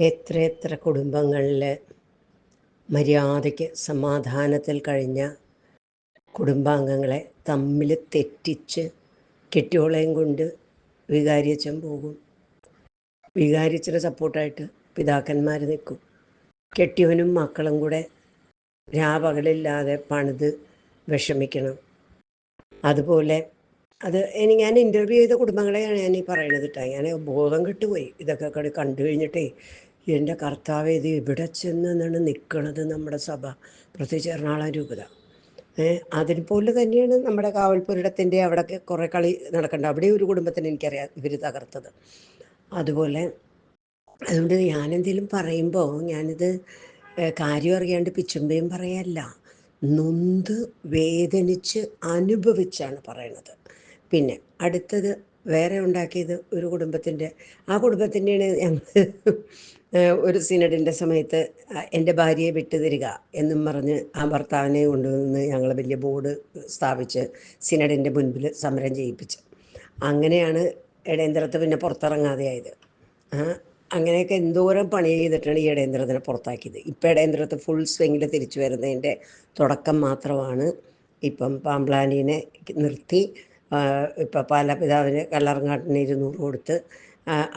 എത്രയെത്ര കുടുംബങ്ങളിൽ മര്യാദയ്ക്ക് സമാധാനത്തിൽ കഴിഞ്ഞ കുടുംബാംഗങ്ങളെ തമ്മിൽ തെറ്റിച്ച് കെട്ടിയോളയും കൊണ്ട് വികാരിയച്ഛൻ പോകും. വികാരിയച്ഛന് സപ്പോർട്ടായിട്ട് പിതാക്കന്മാർ നിൽക്കും. കെട്ടിയവനും മക്കളും കൂടെ രാപകലില്ലാതെ പണിത് വിഷമിക്കണം. അതുപോലെ ഞാൻ ഇൻ്റർവ്യൂ ചെയ്ത കുടുംബങ്ങളെയാണ് ഞാൻ ഈ പറയണത് കേട്ടോ. ഞാൻ ബോധം കെട്ടുപോയി ഇതൊക്കെ കണ്ടു കഴിഞ്ഞിട്ടേ. എൻ്റെ കർത്താവ് ഇത് ഇവിടെ ചെന്നാണ് നിൽക്കണത് നമ്മുടെ സഭ, പ്രത്യേകിച്ച് എറണാകുളം രൂപത. അതിനെപ്പോലെ തന്നെയാണ് നമ്മുടെ കാവൽപുരത്തിൻ്റെ അവിടെയൊക്കെ കുറേ കളി നടക്കേണ്ട. അവിടെ ഒരു കുടുംബത്തിന് എനിക്കറിയാം ഇവർ തകർത്തത്. അതുകൊണ്ട് ഞാനെന്തെങ്കിലും പറയുമ്പോൾ ഞാനിത് കാര്യം അറിയാണ്ട് പിച്ചുമ്പയും പറയല്ല, നൊന്ത് വേദനിച്ച് അനുഭവിച്ചാണ് പറയണത്. പിന്നെ അടുത്തത് വേറെ ഉണ്ടാക്കിയത് ഒരു കുടുംബത്തിൻ്റെ, ആ കുടുംബത്തിൻ്റെയാണ് ഞങ്ങൾ ഒരു സിനഡിൻ്റെ സമയത്ത് എൻ്റെ ഭാര്യയെ വിട്ടുതരിക എന്നും പറഞ്ഞ് ആ ഭർത്താവിനെ കൊണ്ടുവന്ന് ഞങ്ങൾ വലിയ ബോർഡ് സ്ഥാപിച്ച് സിനഡിൻ്റെ മുൻപിൽ സമരം ചെയ്യിപ്പിച്ച്. അങ്ങനെയാണ് ഇടയന്ത്രത്ത് പിന്നെ പുറത്തിറങ്ങാതെയായത്. അങ്ങനെയൊക്കെ എന്തോരം പണി ചെയ്തിട്ടാണ് ഈ ഇടയന്ത്രത്തിനെ പുറത്താക്കിയത്. ഇപ്പം ഇടയന്ത്രത്ത് ഫുൾ സ്വിങ്ങിൽ തിരിച്ചു വരുന്നതിൻ്റെ തുടക്കം മാത്രമാണ്. ഇപ്പം പാമ്പ്ലാനീനെ നിർത്തി ഇപ്പം പാലപിതാവിന് കല്ലറങ്ങാട്ടിന് 200 കൊടുത്ത്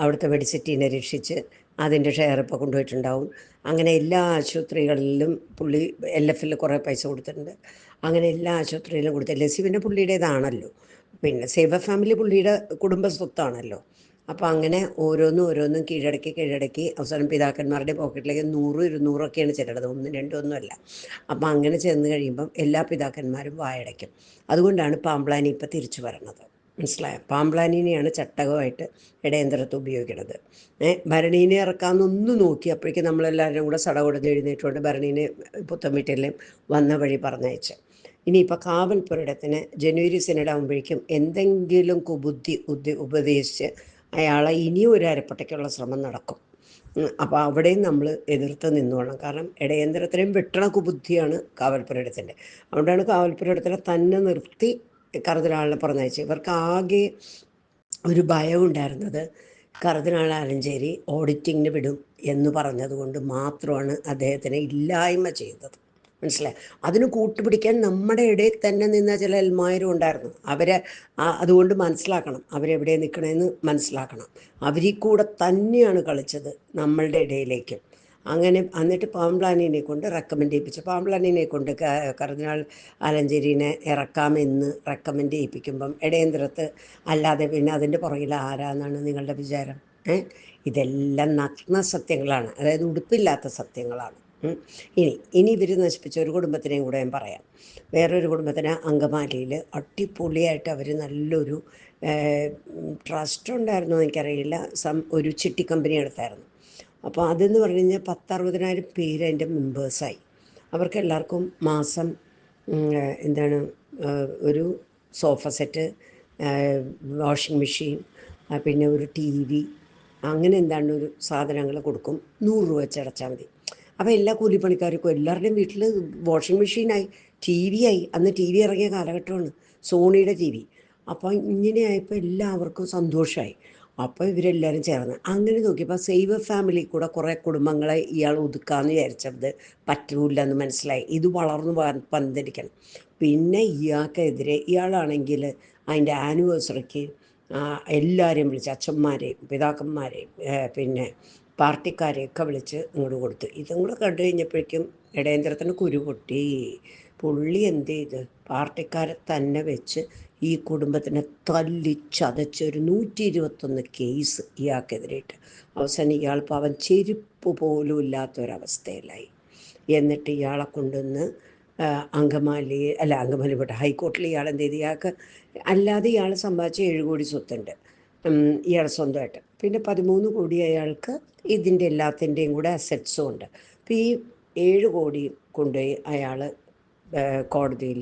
അവിടുത്തെ മെഡിസിറ്റീനെ രക്ഷിച്ച് അതിൻ്റെ ഷെയർ ഇപ്പോൾ കൊണ്ടുപോയിട്ടുണ്ടാവും. അങ്ങനെ എല്ലാ ആശുപത്രികളിലും പുള്ളി LF കുറേ പൈസ കൊടുത്തിട്ടുണ്ട്. അങ്ങനെ എല്ലാ ആശുപത്രിയിലും കൊടുത്ത് ലസിവിൻ്റെ പുള്ളിയുടേതാണല്ലോ. പിന്നെ സേവ ഫാമിലി പുള്ളിയുടെ കുടുംബ സ്വത്താണല്ലോ. അപ്പോൾ അങ്ങനെ ഓരോന്നും കീഴടക്കി അവസാനം പിതാക്കന്മാരുടെ പോക്കറ്റിലേക്ക് 100, 200 ചെല്ലണത്, 1, 2 ഒന്നുമല്ല. അപ്പം അങ്ങനെ ചെന്ന് കഴിയുമ്പം എല്ലാ പിതാക്കന്മാരും വായടയ്ക്കും. അതുകൊണ്ടാണ് പാമ്പ്ലാനി ഇപ്പം തിരിച്ചു വരണത്. മനസ്സിലായോ? പാമ്പ്ലാനിനെയാണ് ചട്ടകമായിട്ട് ഇടയന്ത്രത്ത് ഉപയോഗിക്കുന്നത്. ഭരണീനെ ഇറക്കാമെന്നൊന്ന് നോക്കി, അപ്പോഴേക്കും നമ്മളെല്ലാവരും കൂടെ സടകൊടുത്ത് എഴുന്നേറ്റുകൊണ്ട് ഭരണീനെ പുത്തൻവീട്ടിലേയും വന്ന വഴി പറഞ്ഞയച്ച്. ഇനിയിപ്പോൾ കാവൽപുരടത്തിന് ജനുവരി സിനഡാകുമ്പോഴേക്കും എന്തെങ്കിലും കുബുദ്ധി ഉപദേശിച്ച് അയാളെ ഇനിയും ഒരു അരപ്പട്ടയ്ക്കുള്ള ശ്രമം നടക്കും. അപ്പോൾ അവിടെയും നമ്മൾ എതിർത്ത് നിന്നോളണം. കാരണം ഇടയന്ത്രത്തിനെയും വെട്ടണ കുബുദ്ധിയാണ് കാവൽപുരടത്തിൻ്റെ. അതുകൊണ്ടാണ് കാവൽപുരടത്തിനെ തന്നെ നിർത്തി കർദിനാളിനെ പറഞ്ഞയച്ചു. ഇവർക്ക് ആകെ ഒരു ഭയം ഉണ്ടായിരുന്നത് കർദിനാൾ ആലഞ്ചേരി ഓഡിറ്റിങ്ങിന് വിടും എന്ന് പറഞ്ഞതുകൊണ്ട് മാത്രമാണ് അദ്ദേഹത്തിനെ ഇല്ലായ്മ ചെയ്തത്. മനസ്സിലായി? അതിന് കൂട്ടുപിടിക്കാൻ നമ്മുടെ ഇടയിൽ തന്നെ നിന്ന ചില എൽമാരും ഉണ്ടായിരുന്നു. അവരെ അതുകൊണ്ട് മനസ്സിലാക്കണം, അവരെവിടെ നിൽക്കണമെന്ന് മനസ്സിലാക്കണം. അവരിൽ കൂടെ തന്നെയാണ് കളിച്ചത് നമ്മളുടെ ഇടയിലേക്ക്. അങ്ങനെ എന്നിട്ട് പാമ്പ്ലാനിനെ കൊണ്ട് റെക്കമെൻഡ് ചെയ്യിപ്പിച്ചു. പാമ്പ്ലാനിനെ കൊണ്ട് കർദിനാൾ ആലഞ്ചേരിനെ ഇറക്കാമെന്ന് റെക്കമെൻഡ് ചെയ്യിപ്പിക്കുമ്പം ഇടയന്ത്രത്ത് അല്ലാതെ പിന്നെ അതിൻ്റെ പുറകിൽ ആരാന്നാണ് നിങ്ങളുടെ വിചാരം? ഇതെല്ലാം നഗ്ന സത്യങ്ങളാണ്, അതായത് ഉടുപ്പില്ലാത്ത സത്യങ്ങളാണ്. ഇനി ഇവർ നശിപ്പിച്ച ഒരു കുടുംബത്തിനെയും കൂടെ ഞാൻ പറയാം. വേറൊരു കുടുംബത്തിന് അങ്കമാലിയിൽ അടിപൊളിയായിട്ട് അവർ നല്ലൊരു ട്രസ്റ്റ് ഉണ്ടായിരുന്നു, എനിക്കറിയില്ല, ഒരു ചിട്ടി കമ്പനി എടുത്തായിരുന്നു. അപ്പോൾ അതെന്ന് പറഞ്ഞു കഴിഞ്ഞാൽ 10,000-60,000 പേര് അതിൻ്റെ മെമ്പേഴ്സായി. അവർക്ക് എല്ലാവർക്കും മാസം ഒരു സോഫ സെറ്റ്, വാഷിംഗ് മെഷീൻ, പിന്നെ ഒരു TV, അങ്ങനെ ഒരു സാധനങ്ങൾ കൊടുക്കും. 100 രൂപ വെച്ചടച്ചാൽ മതി. അപ്പോൾ എല്ലാ കൂലിപ്പണിക്കാർക്കും എല്ലാവരുടെയും വീട്ടിൽ വാഷിംഗ് മെഷീനായി, TV ആയി. അന്ന് TV ഇറങ്ങിയ കാലഘട്ടമാണ്, സോണിയുടെ TV. അപ്പോൾ ഇങ്ങനെയായപ്പോൾ എല്ലാവർക്കും സന്തോഷമായി. അപ്പോൾ ഇവരെല്ലാവരും ചേർന്ന് അങ്ങനെ നോക്കിയപ്പോൾ സേവ് ഫാമിലി കൂടെ കുറേ കുടുംബങ്ങളെ ഇയാൾ ഒതുക്കാമെന്ന് വിചാരിച്ചത് പറ്റൂല എന്ന് മനസ്സിലായി. ഇത് വളർന്നു പന്തലിക്കണം. പിന്നെ ഇയാൾക്കെതിരെ ഇയാളാണെങ്കിൽ അതിൻ്റെ ആനിവേഴ്സറിക്ക് എല്ലാവരെയും വിളിച്ച്, അച്ഛന്മാരെയും പിതാക്കന്മാരെയും പിന്നെ പാർട്ടിക്കാരെയൊക്കെ വിളിച്ച് ഇങ്ങോട്ട് കൊടുത്തു. ഇതും കൂടെ കണ്ടു കഴിഞ്ഞപ്പോഴേക്കും ഇടയന്ത്രത്തിന് കുരു പൊട്ടി. പുള്ളി എന്ത് ചെയ്ത് പാർട്ടിക്കാരെ തന്നെ വെച്ച് ഈ കുടുംബത്തിനെ തല്ലിച്ചതച്ച് ഒരു 121 കേസ് ഇയാൾക്കെതിരായിട്ട്. അവസാനം ഇയാൾ പാവൻ ചെരുപ്പ് പോലും ഇല്ലാത്തൊരവസ്ഥയിലായി. എന്നിട്ട് ഇയാളെ കൊണ്ടുവന്ന് അങ്കമാലി പോട്ടെ, ഹൈക്കോർട്ടിൽ ഇയാൾ എന്ത് ചെയ്ത്, ഇയാൾക്ക് അല്ലാതെ ഇയാൾ സമ്പാദിച്ച 7 കോടി സ്വത്തുണ്ട് ഇയാൾ സ്വന്തമായിട്ട്. പിന്നെ 13 കോടി അയാൾക്ക് ഇതിൻ്റെ എല്ലാത്തിൻ്റെയും കൂടെ അസറ്റ്സും ഉണ്ട്. അപ്പോൾ ഈ 7 കോടി കൊണ്ടുപോയി അയാൾ കോടതിയിൽ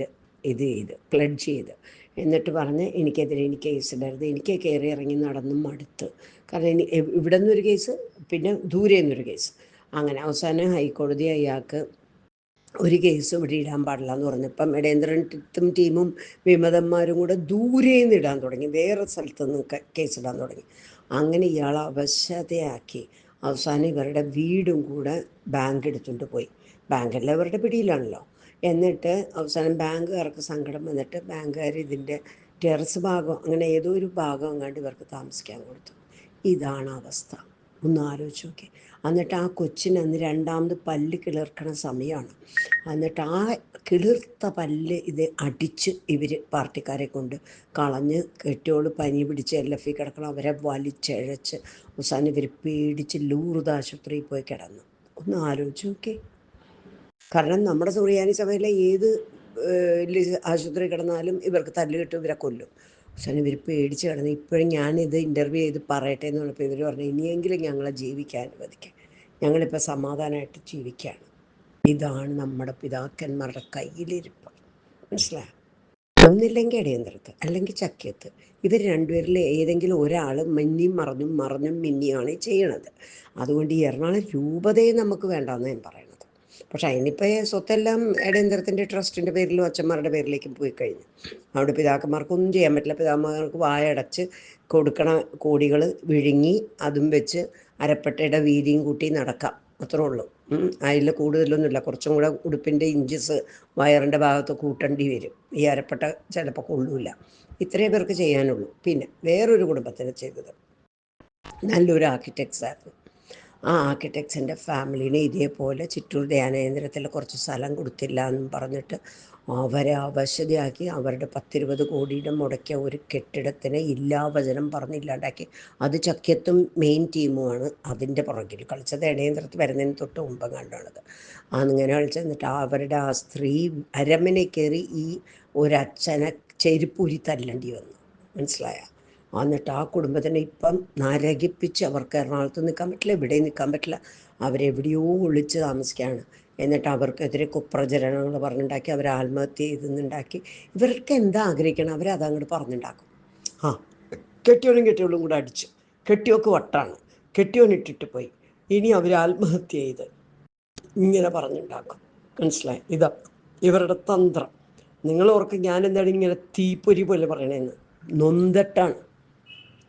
പ്ലെഡ്ജ് ചെയ്ത്, എന്നിട്ട് പറഞ്ഞ് എനിക്കെതിരെ കേസിടരുത്, എനിക്ക് കയറി ഇറങ്ങി നടന്നും മടുത്ത്. കാരണം ഇവിടെ നിന്നൊരു കേസ്, പിന്നെ ദൂരെ നിന്നൊരു കേസ്. അങ്ങനെ അവസാനം ഹൈക്കോടതി അയാൾക്ക് ഒരു കേസ് ഇവിടെ ഇടാൻ പാടില്ല എന്ന് പറഞ്ഞപ്പം ഇടയന്ത്രത്തും ടീമും വിമതന്മാരും കൂടെ ദൂരെ നിന്ന് ഇടാൻ തുടങ്ങി, വേറെ സ്ഥലത്ത് നിന്ന് കേസിടാൻ തുടങ്ങി. അങ്ങനെ ഇയാൾ അവശതയാക്കി അവസാനം ഇവരുടെ വീടും കൂടെ ബാങ്ക് എടുത്തുകൊണ്ട് പോയി. ബാങ്കെല്ലാം ഇവരുടെ പിടിയിലാണല്ലോ. എന്നിട്ട് അവസാനം ബാങ്കുകാർക്ക് സങ്കടം വന്നിട്ട് ബാങ്കുകാർ ഇതിൻ്റെ ടെറസ് ഭാഗം അങ്ങനെ ഏതോ ഒരു ഭാഗം എങ്ങാണ്ട് ഇവർക്ക് താമസിക്കാൻ കൊടുത്തു. ഇതാണ് അവസ്ഥ. ഒന്ന് ആലോചിച്ച് നോക്കി. എന്നിട്ട് ആ കൊച്ചിന് അന്ന് രണ്ടാമത് പല്ല് കിളിർക്കണ സമയമാണ്. എന്നിട്ട് ആ കിളിർത്ത പല്ല് ഇത് അടിച്ച് ഇവർ പാർട്ടിക്കാരെ കൊണ്ട് കളഞ്ഞ് കെട്ടിയോള് പനി പിടിച്ച് LF കിടക്കണം, അവരെ വലിച്ചഴച്ച് അവസാനം ഇവർ പേടിച്ച് ലൂർദ് ആശുപത്രിയിൽ പോയി കിടന്നു. ഒന്ന് ആലോചിച്ച് നോക്കി. കാരണം നമ്മുടെ സുറിയാനി സഭയിലെ ഏത് ആശുപത്രി കിടന്നാലും ഇവർക്ക് തല്ല് കിട്ടും, ഇവരെ കൊല്ലും. അവസാനം ഇവർ പേടിച്ച് കിടന്നു. ഇപ്പോഴും ഞാനിത് ഇൻ്റർവ്യൂ ചെയ്ത് പറയട്ടെ എന്ന് പറഞ്ഞപ്പോൾ ഇവർ പറഞ്ഞു ഇനിയെങ്കിലും ഞങ്ങളെ ജീവിക്കാൻ അനുവദിക്കാം, ഞങ്ങളിപ്പോൾ സമാധാനമായിട്ട് ജീവിക്കുകയാണ്. ഇതാണ് നമ്മുടെ പിതാക്കന്മാരുടെ കയ്യിലിരിപ്പ്. മനസ്സിലായോ? ഒന്നില്ലെങ്കിൽ അടിയന്തരത്ത്, അല്ലെങ്കിൽ ചക്കിയത്ത്. ഇവർ രണ്ടുപേരിൽ ഏതെങ്കിലും ഒരാൾ മിന്നിയും മറഞ്ഞും മിന്നിയാണ് ചെയ്യണത്. അതുകൊണ്ട് ഈ എറണാകുളം രൂപതയെ നമുക്ക് വേണ്ടാന്ന് ഞാൻ പറയണത്. പക്ഷെ അതിനിപ്പോൾ സ്വത്തെല്ലാം അടിയന്തരത്തിൻ്റെ ട്രസ്റ്റിൻ്റെ പേരിലും അച്ഛന്മാരുടെ പേരിലേക്കും പോയി കഴിഞ്ഞു. അവിടെ പിതാക്കന്മാർക്കൊന്നും ചെയ്യാൻ പറ്റില്ല. പിതാക്കന്മാർക്ക് വായടച്ച് കൊടുക്കണ കോടികൾ വിഴുങ്ങി അതും വെച്ച് അരപ്പട്ടയുടെ വീതിയും കൂട്ടി നടക്കാം, അത്രേ ഉള്ളൂ. അതിൽ കൂടുതലൊന്നുമില്ല. കുറച്ചും കൂടെ ഉടുപ്പിൻ്റെ ഇഞ്ചസ് വയറിൻ്റെ ഭാഗത്ത് കൂട്ടേണ്ടി വരും. ഈ അരപ്പട്ട ചിലപ്പോൾ കൊള്ളൂല. ഇത്രയും പേർക്ക് ചെയ്യാനുള്ളൂ. പിന്നെ വേറൊരു കുടുംബത്തിന് ചെയ്തത് നല്ലൊരു ആർക്കിടെക്ട്സ് ആയിരുന്നു. ആ ആർക്കിടെക്ട്സിൻ്റെ ഫാമിലിനെ ഇതേപോലെ ചിറ്റൂർ ധ്യാനകേന്ദ്രത്തിൽ കുറച്ച് സ്ഥലം കൊടുത്തില്ല എന്നും പറഞ്ഞിട്ട് അവരെ അവശതയാക്കി അവരുടെ 10-20 കോടിയുടെ മുടക്കിയ ഒരു കെട്ടിടത്തിനെ ഇല്ലാവചനം പറഞ്ഞില്ലാണ്ടാക്കി. അത് ചക്കിയത്തും മെയിൻ ടീമുമാണ് അതിൻ്റെ പുറകിൽ കളിച്ചത്. ഇടയന്ത്രത്ത് വരുന്നതിന് തൊട്ട് മുമ്പം കണ്ടാണത്. അങ്ങനെ കളിച്ചെന്നിട്ട് അവരുടെ ആ സ്ത്രീ അരമനെ കയറി ഈ ഒരച്ഛനെ ചെരുപ്പൂരി തല്ലേണ്ടി വന്നു. മനസ്സിലായ? എന്നിട്ട് ആ കുടുംബത്തിനെ ഇപ്പം നരകിപ്പിച്ച് അവർക്ക് എറണാകുളത്ത് നിൽക്കാൻ പറ്റില്ല, ഇവിടെ നിൽക്കാൻ പറ്റില്ല, അവരെവിടെയോ ഒളിച്ച് താമസിക്കുകയാണ്. എന്നിട്ട് അവർക്കെതിരെ കുപ്രചരണങ്ങൾ പറഞ്ഞുണ്ടാക്കി, അവർ ആത്മഹത്യ ചെയ്തെന്നുണ്ടാക്കി. ഇവർക്ക് എന്താ ആഗ്രഹിക്കണം അവരതങ്ങോട്ട് പറഞ്ഞുണ്ടാക്കും. ആ കെട്ടിയോളും കൂടെ അടിച്ചു, കെട്ടിയോക്ക് വട്ടാണ്, കെട്ടിയോനിട്ടിട്ട് പോയി, ഇനി അവർ ആത്മഹത്യ ചെയ്ത് ഇങ്ങനെ പറഞ്ഞുണ്ടാക്കും. മനസ്സിലായി? ഇതാ ഇവരുടെ തന്ത്രം. നിങ്ങൾ ഓർക്ക് ഞാനെന്താണ് ഇങ്ങനെ തീപ്പൊരി പോലെ പറയണേന്ന്? നൊന്തട്ടാണ്.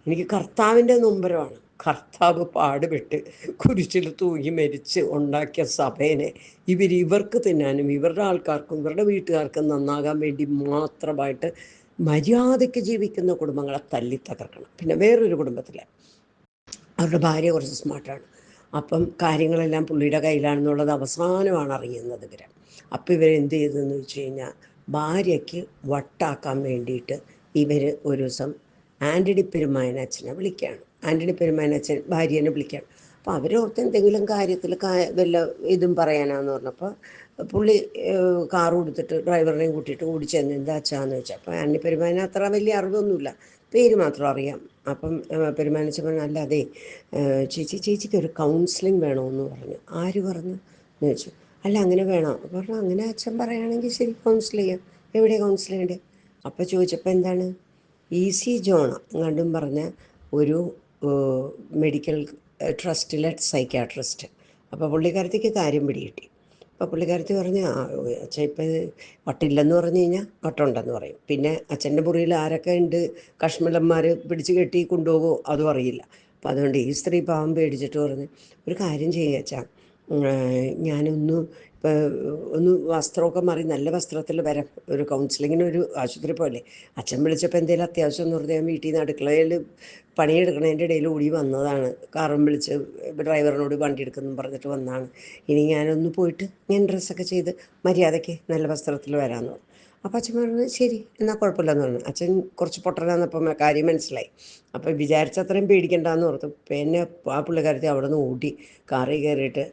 എനിക്ക് കർത്താവിൻ്റെ നൊമ്പരമാണ്. കർത്താവ് പാടുപെട്ട് കുരിശിൽ തൂങ്ങി മരിച്ച് ഉണ്ടാക്കിയ സഭേനെ ഇവർക്ക് തിന്നാനും ഇവരുടെ ആൾക്കാർക്കും ഇവരുടെ വീട്ടുകാർക്കും നന്നാകാൻ വേണ്ടി മാത്രമായിട്ട് മര്യാദയ്ക്ക് ജീവിക്കുന്ന കുടുംബങ്ങളെ തല്ലി തകർക്കണം. പിന്നെ വേറൊരു കുടുംബത്തിൽ അവരുടെ ഭാര്യ കുറച്ച് സ്മാർട്ടാണ്. അപ്പം കാര്യങ്ങളെല്ലാം പുള്ളിയുടെ കയ്യിലാണെന്നുള്ളത് അവസാനമാണ് അറിയുന്നത് ഇവർ. അപ്പം ഇവരെന്ത് ചെയ്തതെന്ന് വെച്ച് കഴിഞ്ഞാൽ ഭാര്യയ്ക്ക് വട്ടാക്കാൻ വേണ്ടിയിട്ട് ഇവർ ഒരു ദിവസം ആൻ്റണി പെരുമായനച്ഛനെ വിളിക്കുകയാണ്. ആൻ്റണി പെരുമായനച്ഛൻ ഭാര്യനെ വിളിക്കുകയാണ്. അപ്പോൾ അവരോർത്ത് എന്തെങ്കിലും കാര്യത്തിൽ വല്ല ഇതും പറയാനാന്ന് പറഞ്ഞപ്പോൾ പുള്ളി കാർ കൊടുത്തിട്ട് ഡ്രൈവറിനെയും കൂട്ടിയിട്ട് ഓടിച്ചെന്ന് എന്താ അച്ഛാന്ന് വെച്ചാൽ. അപ്പോൾ ആൻ്റണി പെരുമായന അത്ര വലിയ അറിവൊന്നുമില്ല, പേര് മാത്രം അറിയാം. അപ്പം പെരുമാനച്ചൻ പറഞ്ഞു അല്ല അതെ ചേച്ചിക്ക് ഒരു കൗൺസിലിംഗ് വേണമെന്ന് പറഞ്ഞു. ആര് പറഞ്ഞു എന്ന് ചോദിച്ചു. അല്ല അങ്ങനെ വേണം പറഞ്ഞു. അങ്ങനെ അച്ഛൻ പറയുകയാണെങ്കിൽ ശരി കൗൺസിൽ ചെയ്യാം. എവിടെ കൗൺസിൽ ചെയ്യേണ്ടത്? അപ്പോൾ ചോദിച്ചപ്പോൾ എന്താണ് EC ജോൺ എങ്ങാണ്ടും പറഞ്ഞ ഒരു മെഡിക്കൽ ട്രസ്റ്റിലെ സൈക്യാട്രിസ്റ്റ്. അപ്പോൾ പുള്ളിക്കാരത്തേക്ക് കാര്യം പിടികിട്ടി. അപ്പോൾ പുള്ളിക്കാരത്തി പറഞ്ഞു അച്ഛൻ ഇപ്പം വട്ടില്ലെന്ന് പറഞ്ഞു കഴിഞ്ഞാൽ വട്ടുണ്ടെന്ന് പറയും. പിന്നെ അച്ഛൻ്റെ മുറിയിൽ ആരൊക്കെ ഉണ്ട് കശ്മലന്മാർ പിടിച്ച് കെട്ടി കൊണ്ടുപോകുമോ അതും അറിയില്ല. അപ്പം അതുകൊണ്ട് ഈ സ്ത്രീ പാവം പേടിച്ചിട്ട് പറഞ്ഞു ഒരു കാര്യം ചെയ്യുക അച്ഛാ, ഞാനൊന്ന് ഇപ്പോൾ ഒന്ന് വസ്ത്രമൊക്കെ മാറി നല്ല വസ്ത്രത്തിൽ വരാം, ഒരു കൗൺസിലിങ്ങിന് ഒരു ആശുപത്രി പോലെ. അച്ഛൻ വിളിച്ചപ്പോൾ എന്തെങ്കിലും അത്യാവശ്യം എന്ന് പറഞ്ഞാൽ വീട്ടിൽ നിന്ന് അടുക്കളയിൽ പണിയെടുക്കണതിൻ്റെ ഇടയിൽ ഓടി വന്നതാണ്. കാറും വിളിച്ച് ഡ്രൈവറിനോട് വണ്ടി എടുക്കുന്നു പറഞ്ഞിട്ട് വന്നതാണ്. ഇനി ഞാനൊന്ന് പോയിട്ട് ഞാൻ ഡ്രസ്സൊക്കെ ചെയ്ത് മര്യാദയ്ക്ക് നല്ല വസ്ത്രത്തിൽ വരാമെന്ന് പറഞ്ഞു. അപ്പോൾ അച്ഛൻ പറഞ്ഞു ശരി എന്നാൽ കുഴപ്പമില്ലെന്ന് പറഞ്ഞു. അച്ഛൻ കുറച്ച് പൊട്ടനാന്നപ്പം കാര്യം മനസ്സിലായി. അപ്പോൾ വിചാരിച്ചത്രയും പേടിക്കണ്ടെന്ന് ഓർത്തു. പിന്നെ ആ പുള്ളിക്കാരത്തി അവിടെ നിന്ന് ഓടി കാറിൽ കയറിയിട്ട്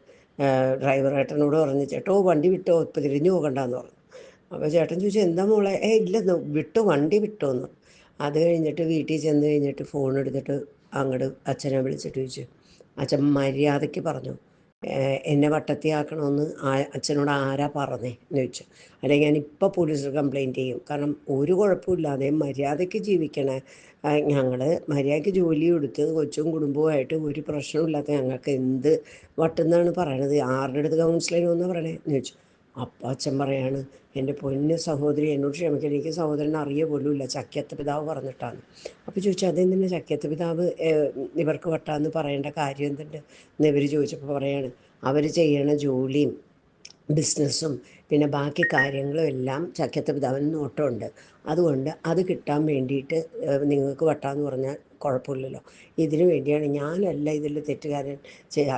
ഡ്രൈവർ ഏട്ടനോട് പറഞ്ഞു ചേട്ടോ വണ്ടി വിട്ടോ, ഇപ്പോൾ തിരിഞ്ഞു പോകണ്ടെന്ന് പറഞ്ഞു. അപ്പോൾ ചേട്ടൻ ചോദിച്ചു എന്താ മോളെ? ഇല്ലെന്ന് വിട്ടോ, വണ്ടി വിട്ടോന്ന്. അത് കഴിഞ്ഞിട്ട് വീട്ടിൽ ചെന്ന് കഴിഞ്ഞിട്ട് ഫോൺ എടുത്തിട്ട് അങ്ങോട്ട് അച്ഛനെ വിളിച്ചിട്ട് ചോദിച്ചു. അച്ഛൻ മര്യാദയ്ക്ക് പറഞ്ഞു എന്നെ വട്ടത്തിയാക്കണമെന്ന് അച്ഛനോട് ആരാ പറഞ്ഞേ എന്ന് ചോദിച്ചു. അല്ലെങ്കിൽ ഞാനിപ്പോൾ പോലീസിൽ കംപ്ലയിൻറ്റ് ചെയ്യും. കാരണം ഒരു കുഴപ്പമില്ലാതെ മര്യാദയ്ക്ക് ജീവിക്കണേ ഞങ്ങൾ മര്യാദയ്ക്ക് ജോലി എടുത്ത് കൊച്ചും കുടുംബവുമായിട്ട് ഒരു പ്രശ്നമില്ലാത്ത ഞങ്ങൾക്ക് എന്ത് വട്ടെന്നാണ് പറയണത്? ആരുടെ അടുത്ത് കൗൺസിലിംഗ് എന്ന് പറയണേ എന്ന് ചോദിച്ചു. അപ്പം അച്ഛൻ പറയാണ്, എൻ്റെ പൊന്ന് സഹോദരി എന്നോട് ക്ഷമിക്കണം, എനിക്ക് സഹോദരനെ അറിയ പോലുമില്ല, ചക്കിയത്ത പിതാവ് പറഞ്ഞിട്ടാണ്. അപ്പോൾ ചോദിച്ചു, അതെന്തിനാ ചക്കിയത്ത പിതാവ് ഇവർക്ക് വട്ടാന്ന് പറയേണ്ട കാര്യം എന്തുണ്ട് എന്ന് ഇവർ ചോദിച്ചപ്പോൾ പറയാണ്, അവർ ചെയ്യണ ജോലിയും ബിസിനസ്സും പിന്നെ ബാക്കി കാര്യങ്ങളും എല്ലാം ചക്കത്തെ പിതാവിന് നോട്ടമുണ്ട്. അതുകൊണ്ട് അത് കിട്ടാൻ വേണ്ടിയിട്ട് നിങ്ങൾക്ക് വട്ടാന്ന് പറഞ്ഞാൽ കുഴപ്പമില്ലല്ലോ. ഇതിനു വേണ്ടിയാണ്, ഞാനല്ല ഇതിൽ തെറ്റുകാരൻ,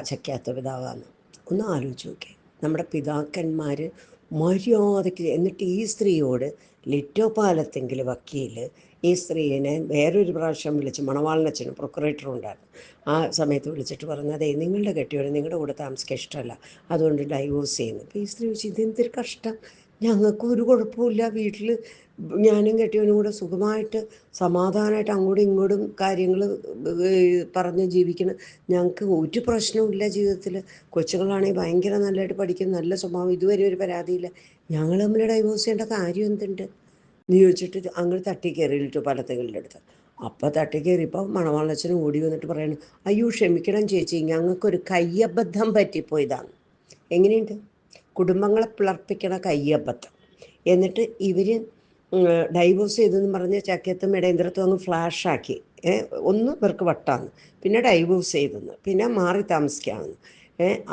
ചക്കാത്ത പിതാവാന്ന്. ഒന്ന് ആലോചിച്ച് നോക്കി. നമ്മുടെ പിതാക്കന്മാർ മര്യാദയ്ക്ക്, എന്നിട്ട് ഈ സ്ത്രീയോട് ലിറ്റോ പാലത്തെങ്കിൽ വക്കീൽ ഈ സ്ത്രീയെ വേറൊരു പ്രാവശ്യം വിളിച്ച്, മണവാളനച്ഛനും പ്രൊക്കുറേറ്ററും ഉണ്ടായിരുന്നു, ആ സമയത്ത് വിളിച്ചിട്ട് പറഞ്ഞു, അതെ നിങ്ങളുടെ കെട്ടിയവരെ നിങ്ങളുടെ കൂടെ താമസിക്കാൻ ഇഷ്ടമല്ല, അതുകൊണ്ട് ഡൈവോഴ്സ് ചെയ്യുന്നു. അപ്പോൾ ഈ സ്ത്രീ ചോദിച്ചു, ഇതെന്തൊരു കഷ്ടം, ഞങ്ങൾക്ക് ഒരു കുഴപ്പമില്ല, വീട്ടിൽ ഞാനും കെട്ടിയവനും കൂടെ സുഖമായിട്ട് സമാധാനമായിട്ട് അങ്ങോട്ടും ഇങ്ങോട്ടും കാര്യങ്ങൾ പറഞ്ഞ് ജീവിക്കണം, ഞങ്ങൾക്ക് ഒരു പ്രശ്നവുമില്ല ജീവിതത്തിൽ, കൊച്ചുങ്ങളാണെങ്കിൽ ഭയങ്കര നല്ലതായിട്ട് പഠിക്കും, നല്ല സ്വഭാവം, ഇതുവരെ ഒരു പരാതിയില്ല, ഞങ്ങൾ തമ്മിൽ ഡൈവോഴ്സ് ചെയ്യേണ്ട കാര്യം എന്തുണ്ട് എന്ന് ചോദിച്ചിട്ട് അങ്ങോട്ട് തട്ടി കയറിയിട്ട് പലത്തുകളുടെ അടുത്ത്. അപ്പോൾ തട്ടി കയറിയപ്പോൾ മണവാളച്ചനും ഓടി വന്നിട്ട് പറയണം, അയ്യോ ക്ഷമിക്കണം ചേച്ചി, ഞങ്ങൾക്കൊരു കയ്യബദ്ധം പറ്റിപ്പോയതാണ്. എങ്ങനെയുണ്ട്? കുടുംബങ്ങളെ പിളർപ്പിക്കണ കയ്യബദ്ധം. എന്നിട്ട് ഇവർ ഡൈവോഴ്സ് ചെയ്തെന്ന് പറഞ്ഞ് ചക്കയത്തും ഇടേന്ദ്രത്തും അങ്ങ് ഫ്ലാഷാക്കി. ഒന്ന് ഇവർക്ക് വട്ടാന്ന്, പിന്നെ ഡൈവോഴ്സ് ചെയ്തെന്ന്, പിന്നെ മാറി താമസിക്കാമെന്ന്.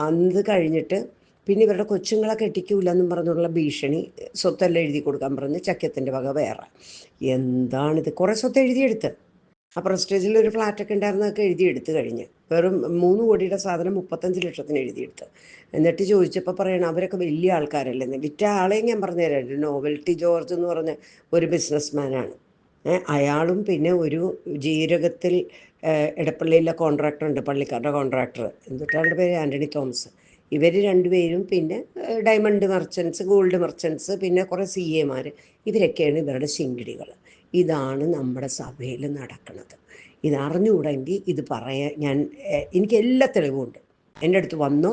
അത് കഴിഞ്ഞിട്ട് പിന്നെ ഇവരുടെ കൊച്ചുങ്ങളെ കെട്ടിക്കൂല എന്നും പറഞ്ഞുള്ള ഭീഷണി, സ്വത്തെല്ലാം എഴുതി കൊടുക്കാൻ പറഞ്ഞ് ചക്കത്തിൻ്റെ വക വേറെ. എന്താണിത്? കുറേ സ്വത്ത് എഴുതിയെടുത്ത്, ആ പ്രസ്റ്റേജിൽ ഒരു ഫ്ലാറ്റൊക്കെ ഉണ്ടായിരുന്നതൊക്കെ എഴുതിയെടുത്ത് കഴിഞ്ഞ്, വെറും 3 കോടിയുടെ സാധനം 35 ലക്ഷത്തിന് എഴുതിയെടുത്ത്. എന്നിട്ട് ചോദിച്ചപ്പോൾ പറയണം, അവരൊക്കെ വലിയ ആൾക്കാരല്ലെന്ന്. വിറ്റ ആളെയും ഞാൻ പറഞ്ഞുതരാം, നോവൽറ്റി ജോർജ് എന്ന് പറഞ്ഞ ഒരു ബിസിനസ്മാനാണ്. അയാളും പിന്നെ ഒരു ജീരകത്തിൽ എടപ്പള്ളിയിലെ കോൺട്രാക്ടറുണ്ട്, പള്ളിക്കാരുടെ കോൺട്രാക്ടർ, എന്നിട്ടാളുടെ പേര് ആൻ്റണി തോമസ്. ഇവർ രണ്ടുപേരും പിന്നെ ഡയമണ്ട് മെർച്ചൻസ്, ഗോൾഡ് മെർച്ചൻസ്, പിന്നെ കുറേ CA മാർ, ഇവരൊക്കെയാണ് ഇവരുടെ ശിങ്കിടികൾ. ഇതാണ് നമ്മുടെ സഭയിൽ നടക്കുന്നത്. ഇതറിഞ്ഞുകൂടെങ്കിൽ ഇത് പറയാൻ എനിക്ക് എല്ലാ തെളിവുമുണ്ട്. എൻ്റെ അടുത്ത് വന്നോ,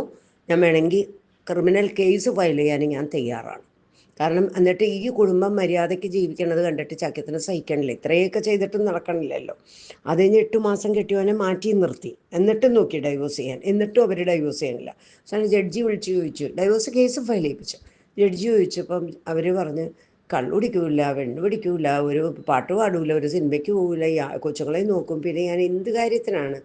ഞാൻ വേണമെങ്കിൽ ക്രിമിനൽ കേസ് ഫയൽ ചെയ്യാൻ ഞാൻ തയ്യാറാണ്. കാരണം എന്നിട്ട് ഈ കുടുംബം മര്യാദയ്ക്ക് ജീവിക്കണത് കണ്ടിട്ട് ചക്കത്തിന് സഹിക്കണില്ല. ഇത്രയൊക്കെ ചെയ്തിട്ടും നടക്കണില്ലല്ലോ. അത് കഴിഞ്ഞ് 8 മാസം കെട്ടിയവനെ മാറ്റി നിർത്തി, എന്നിട്ടും നോക്കി ഡൈവോഴ്സ് ചെയ്യാൻ, എന്നിട്ടും അവർ ഡൈവോഴ്സ് ചെയ്യണില്ല. അവസാനം ജഡ്ജി വിളിച്ച് ചോദിച്ചു, ഡൈവോഴ്സ് കേസ് ഫയൽ ചെയ്യിപ്പിച്ചു. ജഡ്ജി ചോദിച്ചപ്പം അവർ പറഞ്ഞ്, കള്ളു പിടിക്കൂല, വെണ്ണു പിടിക്കൂല, ഒരു പാട്ട് പാടൂല, ഒരു സിനിമയ്ക്ക് പോകില്ല, കൊച്ചുങ്ങളെ നോക്കും, പിന്നെ ഞാൻ എന്ത് കാര്യത്തിനാണ്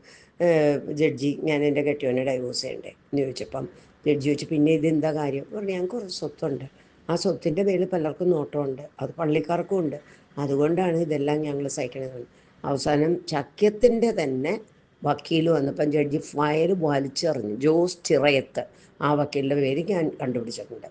ജഡ്ജി ഞാൻ എൻ്റെ കെട്ടിയവനെ ഡൈവോഴ്സ് ചെയ്യണ്ടേ എന്ന് ചോദിച്ചപ്പം ജഡ്ജി ചോദിച്ചു, പിന്നെ ഇതെന്താ കാര്യം പറഞ്ഞു, ഞങ്ങൾക്ക് കുറച്ച് സ്വത്തുണ്ട്, ആ സ്വത്തിൻ്റെ പേരിൽ പലർക്കും നോട്ടമുണ്ട്, അത് പള്ളിക്കാർക്കും ഉണ്ട്, അതുകൊണ്ടാണ് ഇതെല്ലാം ഞങ്ങൾ സഹിക്കണത്. അവസാനം ചക്യത്തിൻ്റെ തന്നെ വക്കീൽ വന്നപ്പം ജഡ്ജി ഫയൽ വലിച്ചെറിഞ്ഞു. ജോസ് ചിറയത്ത്, ആ വക്കീലിൻ്റെ പേര് ഞാൻ കണ്ടുപിടിച്ചിട്ടുണ്ട്.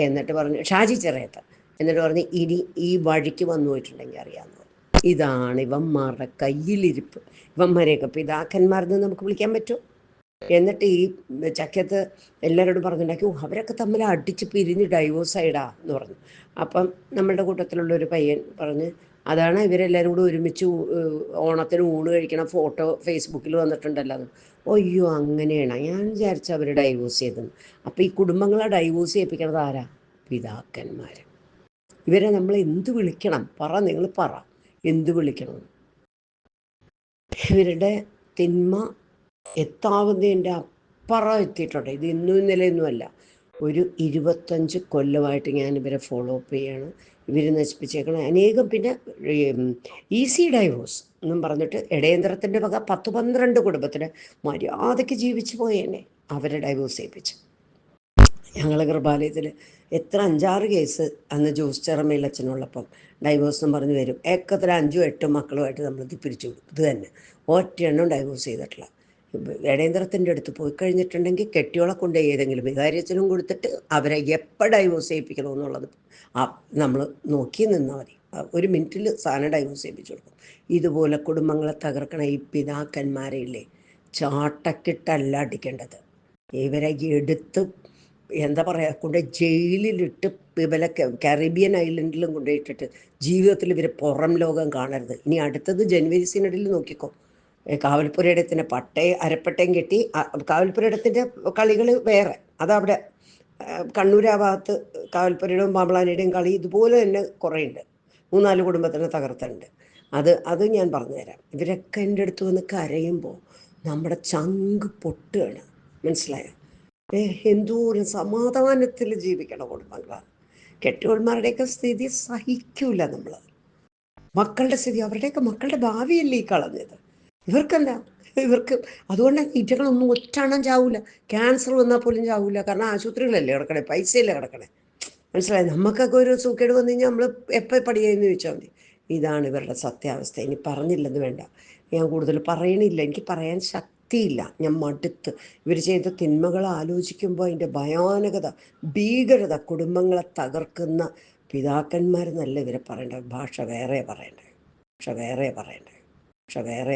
എന്നിട്ട് പറഞ്ഞു, ഷാജി ചിറയത്ത്. എന്നിട്ട് പറഞ്ഞ്, ഇനി ഈ വഴിക്ക് വന്നു പോയിട്ടുണ്ടെങ്കിൽ അറിയാമെന്ന് പറഞ്ഞു. ഇതാണ് ഇവന്മാരുടെ കയ്യിലിരിപ്പ്. ഇവന്മാരെയൊക്കെ പിതാക്കന്മാരെന്ന് നമുക്ക് വിളിക്കാൻ പറ്റുമോ? എന്നിട്ട് ഈ ചക്കത്ത് എല്ലാവരോടും പറഞ്ഞിട്ടുണ്ടാക്കി, അവരൊക്കെ തമ്മിൽ അടിച്ച് പിരിഞ്ഞ് ഡൈവോഴ്സായിടാ എന്ന് പറഞ്ഞു. അപ്പം നമ്മളുടെ കൂട്ടത്തിലുള്ളൊരു പയ്യൻ പറഞ്ഞ്, അതാണ് ഇവരെല്ലാവരും കൂടി ഒരുമിച്ച് ഓണത്തിന് ഊണ് കഴിക്കണ ഫോട്ടോ ഫേസ്ബുക്കിൽ വന്നിട്ടുണ്ടല്ലോ എന്ന്. അയ്യോ അങ്ങനെയാണ്, ഞാൻ വിചാരിച്ച അവർ ഡൈവോഴ്സ് ചെയ്തെന്ന്. അപ്പോൾ ഈ കുടുംബങ്ങളെ ഡൈവോഴ്സ് ചെയ്യിപ്പിക്കണത് ആരാ? പിതാക്കന്മാർ. ഇവരെ നമ്മൾ എന്ത് വിളിക്കണം? നിങ്ങൾ പറ, എന്ത് വിളിക്കണം? ഇവരുടെ തിന്മ എത്താവുന്നതിൻ്റെ അപ്പുറം എത്തിയിട്ടുണ്ട്. ഇത് ഇന്നും ഇന്നലെയൊന്നുമല്ല, ഒരു 25 കൊല്ലമായിട്ട് ഞാൻ ഇവരെ ഫോളോ അപ്പ് ചെയ്യണം. ഇവർ നശിപ്പിച്ചേക്കണം അനേകം. പിന്നെ ഈസി ഡൈവോഴ്സ് എന്നും പറഞ്ഞിട്ട് ഇടയന്ത്രത്തിൻ്റെ വക 10-12 കുടുംബത്തിന് മര്യാദയ്ക്ക് ജീവിച്ചു പോയേനെ അവരെ ഡൈവോഴ്സ് ചെയ്യിപ്പിച്ച്. ഞങ്ങൾ കൃപാലയത്തിൽ എത്ര 5-6 കേസ് അന്ന് ജോസ് ചെറമേലച്ഛനുള്ളപ്പം ഡൈവോഴ്സ് എന്ന് പറഞ്ഞ് വരും. ഏക്കത്തിൽ 5-8 മക്കളുമായിട്ട് നമ്മൾ പിരിച്ചു വിടും. ഇത് തന്നെ ഒറ്റയെണ്ണം ഡൈവോഴ്സ് ചെയ്തിട്ടില്ല. ഇടേന്ദ്രത്തിൻ്റെ അടുത്ത് പോയി കഴിഞ്ഞിട്ടുണ്ടെങ്കിൽ കെട്ടിയോളെ കൊണ്ട് ഏതെങ്കിലും വികാരിയച്ഛനും കൊടുത്തിട്ട് അവരെ എപ്പോൾ ഡൈവോഴ്സ് ചെയ്യിപ്പിക്കണമെന്നുള്ളത് നമ്മൾ നോക്കി നിന്നാൽ മതി. ഒരു മിനിറ്റിൽ സാധനം ഡൈവോഴ്സ് ചെയ്യിപ്പിച്ചു കൊടുക്കും. ഇതുപോലെ കുടുംബങ്ങളെ തകർക്കണ ഈ പിതാക്കന്മാരെ ഇല്ലേ, ചാട്ടക്കിട്ടല്ല അടിക്കേണ്ടത്. ഇവരെ എടുത്ത് എന്താ പറയുക, കൊണ്ട് ജയിലിലിട്ട് ഇവരെ കരീബിയൻ ഐലൻഡിലും കൊണ്ടുപോയിട്ടിട്ട് ജീവിതത്തിൽ ഇവർ പുറം ലോകം കാണരുത്. ഇനി അടുത്തത് ജനുവരി സിനഡിൽ നോക്കിക്കോ. കാവൽപ്പുരയിടത്തിൻ്റെ അരപ്പട്ടയും കെട്ടി, കാവൽപ്പുരയിടത്തിൻ്റെ കളികൾ വേറെ, അതവിടെ കണ്ണൂർ ആ ഭാഗത്ത് കാവൽപ്പുരയുടെയും പാമ്പളാനിയുടെയും കളി ഇതുപോലെ തന്നെ കുറേ ഉണ്ട്. 3-4 കുടുംബത്തിനെ തകർത്തുണ്ട്. അത് ഞാൻ പറഞ്ഞുതരാം. ഇവരൊക്കെ എൻ്റെ അടുത്ത് വന്ന് കരയുമ്പോൾ നമ്മുടെ ചങ്ക് പൊട്ടുകയാണ്, മനസ്സിലായോ? എന്തോരം സമാധാനത്തിൽ ജീവിക്കണ കുടുംബങ്ങളാണ്. കെട്ടിയോന്മാരുടെയൊക്കെ സ്ഥിതി സഹിക്കൂല നമ്മൾ. മക്കളുടെ സ്ഥിതി, അവരുടെയൊക്കെ മക്കളുടെ ഭാവിയല്ലേ ഈ കളഞ്ഞത്. ഇവർക്ക് അതുകൊണ്ടാണ് ഈറ്റകളൊന്നും ഒറ്റണം ചാവൂല. ക്യാൻസർ വന്നാൽ പോലും ചാവൂല. കാരണം ആശുപത്രികളല്ലേ കിടക്കണേ, പൈസയല്ലേ കിടക്കണേ. മനസ്സിലായി? നമുക്കൊക്കെ ഒരു സൂക്കേട് വന്നു കഴിഞ്ഞാൽ നമ്മൾ എപ്പോൾ പടിയെന്ന് ചോദിച്ചാൽ മതി. ഇതാണ് ഇവരുടെ സത്യാവസ്ഥ. ഇനി പറഞ്ഞില്ലെന്ന് വേണ്ട, ഞാൻ കൂടുതൽ പറയണില്ല. എനിക്ക് പറയാൻ ശക്തിയില്ല. ഞാൻ മടുത്ത്. ഇവർ ചെയ്ത തിന്മകൾ ആലോചിക്കുമ്പോൾ അതിൻ്റെ ഭയാനകത, ഭീകരത, കുടുംബങ്ങളെ തകർക്കുന്ന പിതാക്കന്മാർ നല്ല ഇവരെ പറയേണ്ട ഭാഷ വേറെ പറയണ്ടേ, ഭാഷ വേറെ പറയണ്ടേ, ഭാഷ വേറെ